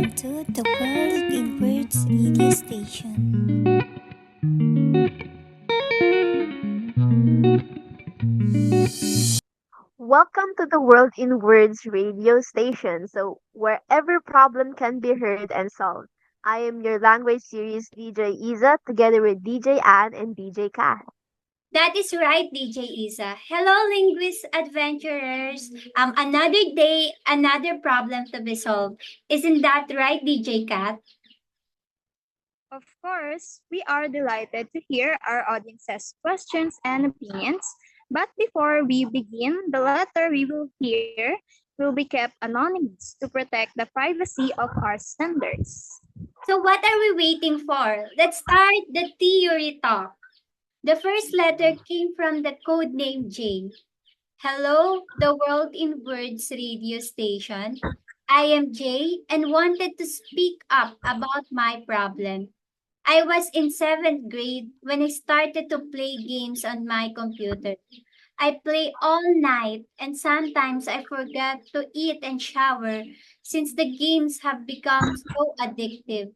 Welcome to the World in Words radio station. Welcome to the World in Words radio station. So, where every problem can be heard and solved. I am your language series DJ Isa together with DJ Ann and DJ Kath. That is right, DJ Isa. Hello, linguist adventurers. Another day, another problem to be solved. Isn't that right, DJ Kat? Of course, we are delighted to hear our audience's questions and opinions. But before we begin, the letter we will hear will be kept anonymous to protect the privacy of our senders. So what are we waiting for? Let's start the theory talk. The first letter came from the code name J. Hello, the World in Words radio station. I am Jay and wanted to speak up about my problem. I was in 7th grade when I started to play games on my computer. I play all night and sometimes I forget to eat and shower since the games have become so addictive.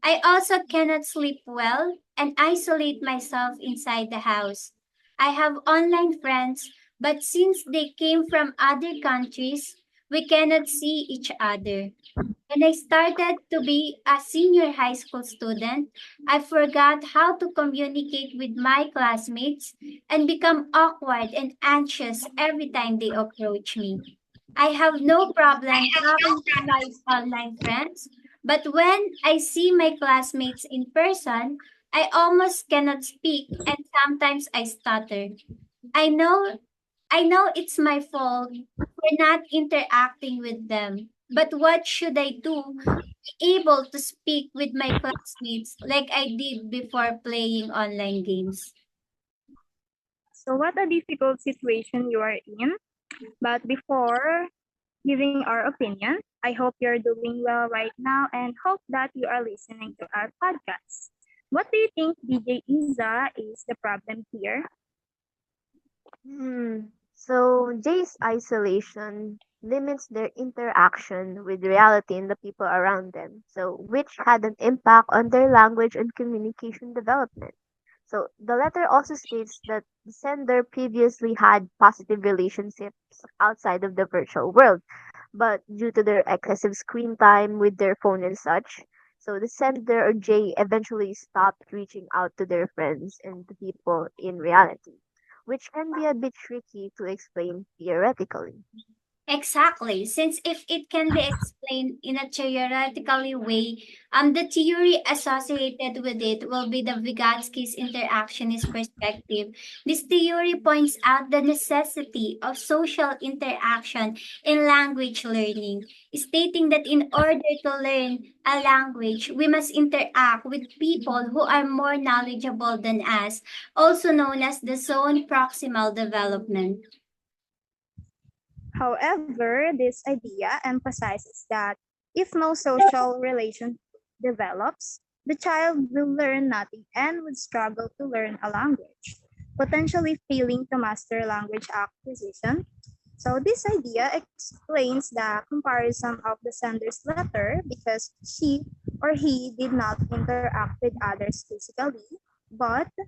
I also cannot sleep well and isolate myself inside the house. I have online friends, but since they came from other countries, we cannot see each other. When I started to be a senior high school student, I forgot how to communicate with my classmates and become awkward and anxious every time they approach me. I have no problem talking to my online friends, but when I see my classmates in person, I almost cannot speak and sometimes I stutter. I know I know it's my fault for not interacting with them. But what should I do to be able to speak with my classmates like I did before playing online games? So, what a difficult situation you are in. But before giving our opinion, I hope you're doing well right now and hope that you are listening to our podcast. What do you think, DJ Isa, is the problem here? So, Jay's isolation limits their interaction with reality and the people around them, so which had an impact on their language and communication development. So the letter also states that the sender previously had positive relationships outside of the virtual world, but due to their excessive screen time with their phone and such, so the sender or J eventually stopped reaching out to their friends and to people in reality, which can be a bit tricky to explain theoretically. Exactly. Since if it can be explained in a theoretically way, the theory associated with it will be the Vygotsky's interactionist perspective. This theory points out the necessity of social interaction in language learning, stating that in order to learn a language, we must interact with people who are more knowledgeable than us, also known as the zone proximal development. However, this idea emphasizes that if no social relation develops, the child will learn nothing and would struggle to learn a language, potentially failing to master language acquisition. So, this idea explains the comparison of the sender's letter because she or he did not interact with others physically, but they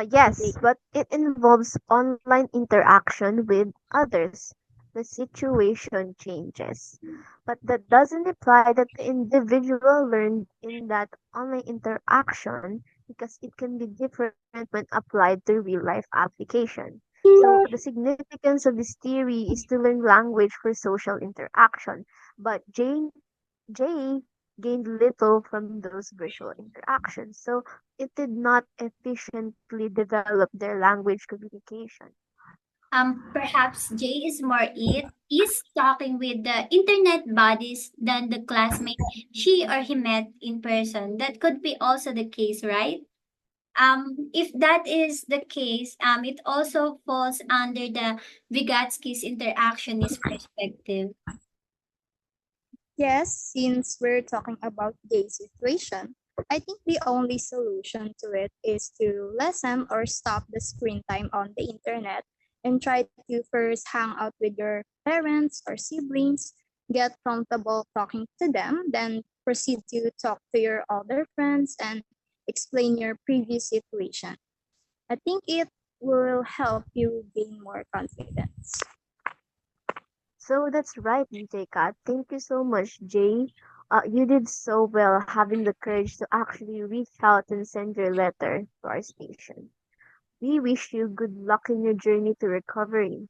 Yes, but it involves online interaction with others. The situation changes. But that doesn't imply that the individual learned in that online interaction because it can be different when applied to real life application. So the significance of this theory is to learn language for social interaction. But Jay gained little from those visual interactions, so it did not efficiently develop their language communication. Perhaps Jay is more it is talking with the internet buddies than the classmate she or he met in person. That could be also the case, right? If that is the case, it also falls under the Vygotsky's interactionist perspective. Yes, since we're talking about gay situation, I think the only solution to it is to lessen or stop the screen time on the internet and try to first hang out with your parents or siblings get comfortable talking to them, then proceed to talk to your older friends and explain your previous situation. I think it will help you gain more confidence. So that's right, DJ Kat. Thank you so much, Jay. You did so well having the courage to actually reach out and send your letter to our station. We wish you good luck in your journey to recovery.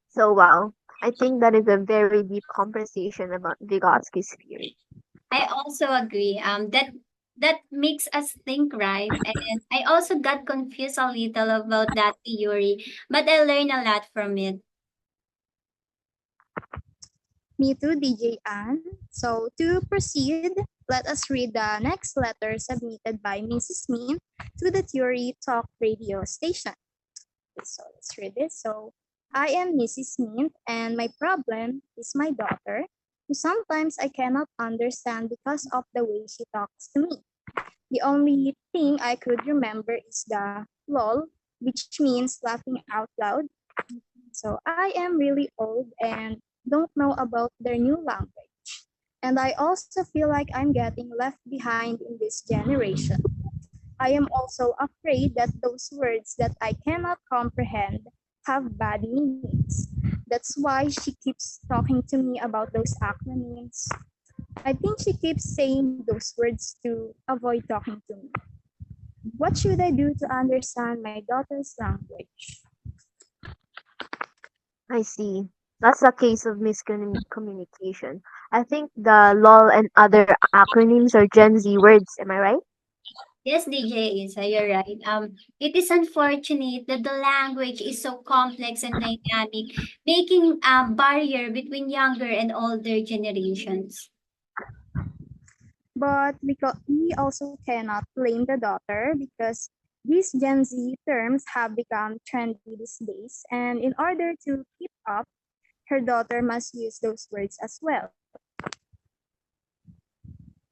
So, wow, I think that is a very deep conversation about Vygotsky's theory. I also agree. That makes us think, right? And I also got confused a little about that theory, but I learned a lot from it. Me too, DJ Ann. So to proceed, let us read the next letter submitted by Mrs. Min to the Theory Talk radio station. Okay, so let's read this. So I am Mrs. Mint, and my problem is my daughter, who sometimes I cannot understand because of the way she talks to me. The only thing I could remember is the lol, which means laughing out loud. So I am really old and don't know about their new language. And I also feel like I'm getting left behind in this generation. I am also afraid that those words that I cannot comprehend have bad meanings. That's why she keeps talking to me about those acronyms. I think she keeps saying those words to avoid talking to me. What should I do to understand my daughter's language? I see. That's a case of miscommunication. I think the LOL and other acronyms are Gen Z words. Am I right? Yes, DJ Isa, you're right. It is unfortunate that the language is so complex and dynamic, making a barrier between younger and older generations. But we also cannot blame the daughter because these Gen Z terms have become trendy these days, and in order to keep up, her daughter must use those words as well.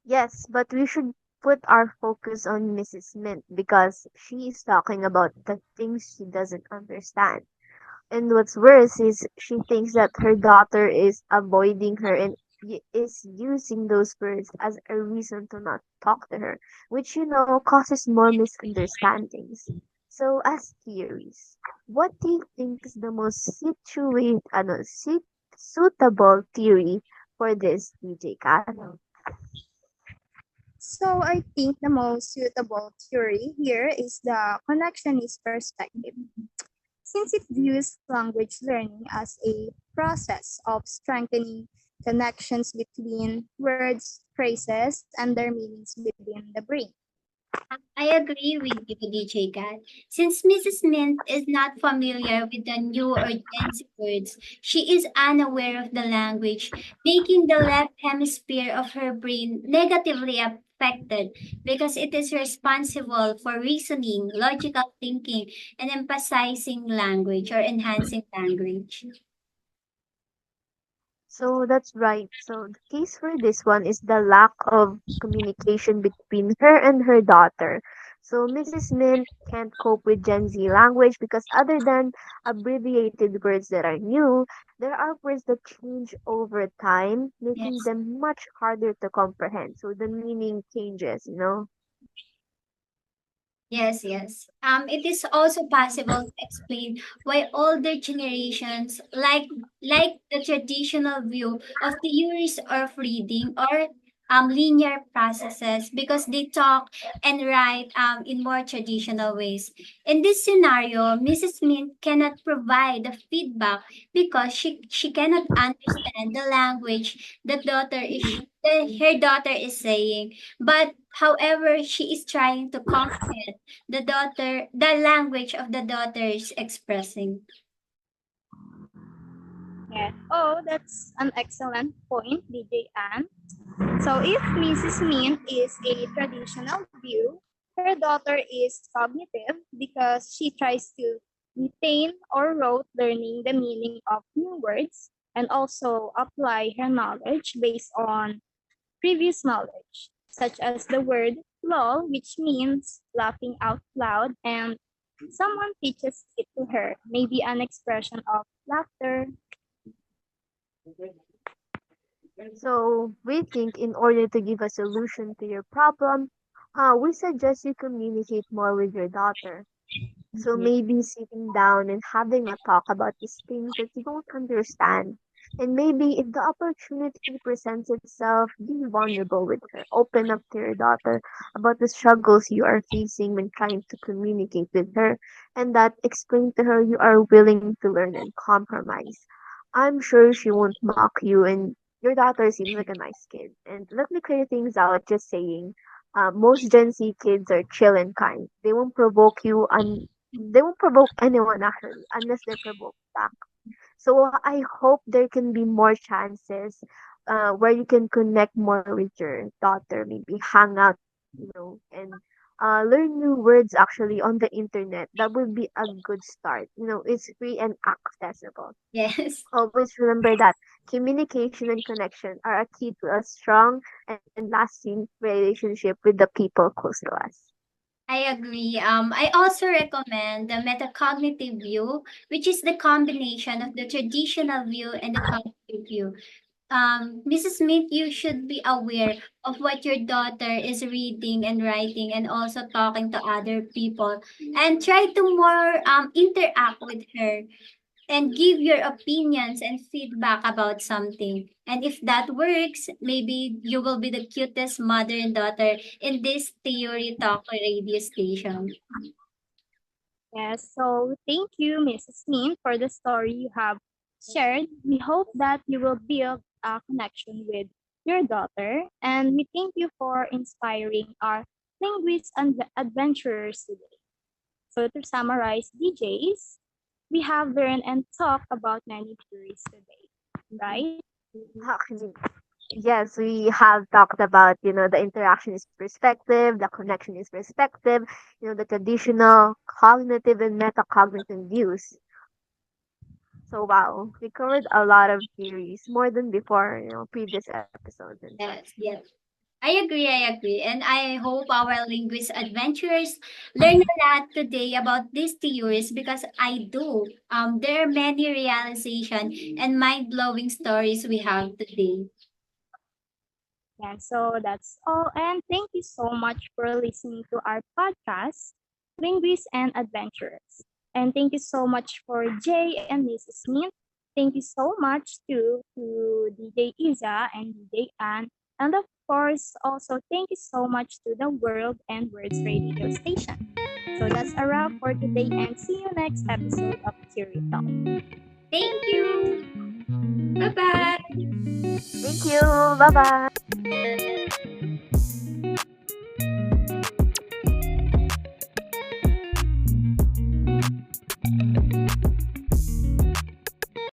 Yes, but we should put our focus on Mrs. Mint because she is talking about the things she doesn't understand. And what's worse is she thinks that her daughter is avoiding her and is using those words as a reason to not talk to her, which causes more misunderstandings. So, as theories, what do you think is the most suitable theory for this, DJ Kat? So I think the most suitable theory here is the connectionist perspective, since it views language learning as a process of strengthening connections between words, phrases, and their meanings within the brain. I agree with you, DJ Kat. Since Mrs. Mint is not familiar with the new or Gen Z words, she is unaware of the language, making the left hemisphere of her brain negatively affected because it is responsible for reasoning, logical thinking, and emphasizing language or enhancing language. So that's right. So the case for this one is the lack of communication between her and her daughter. So Mrs. Mint can't cope with Gen Z language because other than abbreviated words that are new, there are words that change over time, making Yes. them much harder to comprehend. So the meaning changes. Yes, yes. It is also possible to explain why older generations like the traditional view of theories of reading or linear processes because they talk and write in more traditional ways. In this scenario, Mrs. Mint cannot provide the feedback because she cannot understand the language her daughter is saying. But however, she is trying to comprehend the language of the daughter is expressing. Yes. Oh, that's an excellent point, DJ Ann. So if Mrs. Mint is a traditional view, her daughter is cognitive because she tries to retain or rote learning the meaning of new words and also apply her knowledge based on previous knowledge, such as the word lol, which means laughing out loud, and someone teaches it to her, maybe an expression of laughter. So we think in order to give a solution to your problem, we suggest you communicate more with your daughter. So maybe sitting down and having a talk about these things that you don't understand. And maybe if the opportunity presents itself, be vulnerable with her. Open up to your daughter about the struggles you are facing when trying to communicate with her. And that explain to her you are willing to learn and compromise. I'm sure she won't mock you, and your daughter seems like a nice kid. And let me clear things out just saying, most Gen Z kids are chill and kind. They won't provoke anyone actually unless they're provoked back. So I hope there can be more chances where you can connect more with your daughter, maybe hang out, and learn new words actually on the internet. That would be a good start. It's free and accessible. Yes. Always remember that communication and connection are a key to a strong and lasting relationship with the people close to us. I agree. I also recommend the metacognitive view, which is the combination of the traditional view and the cognitive view. Mrs. Smith, you should be aware of what your daughter is reading and writing and also talking to other people and try to more interact with her and give your opinions and feedback about something. And if that works, maybe you will be the cutest mother and daughter in this Theory Talk radio station. Yes, so thank you, Mrs. Min, for the story you have shared. We hope that you will build a connection with your daughter, and we thank you for inspiring our linguist and adventurers today. So to summarize, DJs, we have learned and talked about many theories today, right? Actually, yes, we have talked about, the interaction is perspective, the connection is perspective, the traditional cognitive and metacognitive views. So wow, we covered a lot of theories, more than before, previous episodes and such. Yes, yes. I agree. And I hope our linguist adventurers learn a lot today about these theories because I do. There are many realization and mind-blowing stories we have today. And so that's all. And thank you so much for listening to our podcast, Linguists and Adventurers. And thank you so much for Jay and Mrs. Smith. Thank you so much to DJ Iza and DJ Ann. And of course, also thank you so much to the World and Words radio station. So that's a wrap for today and see you next episode of Theory Talk. Thank you. Bye-bye. Thank you. Bye bye.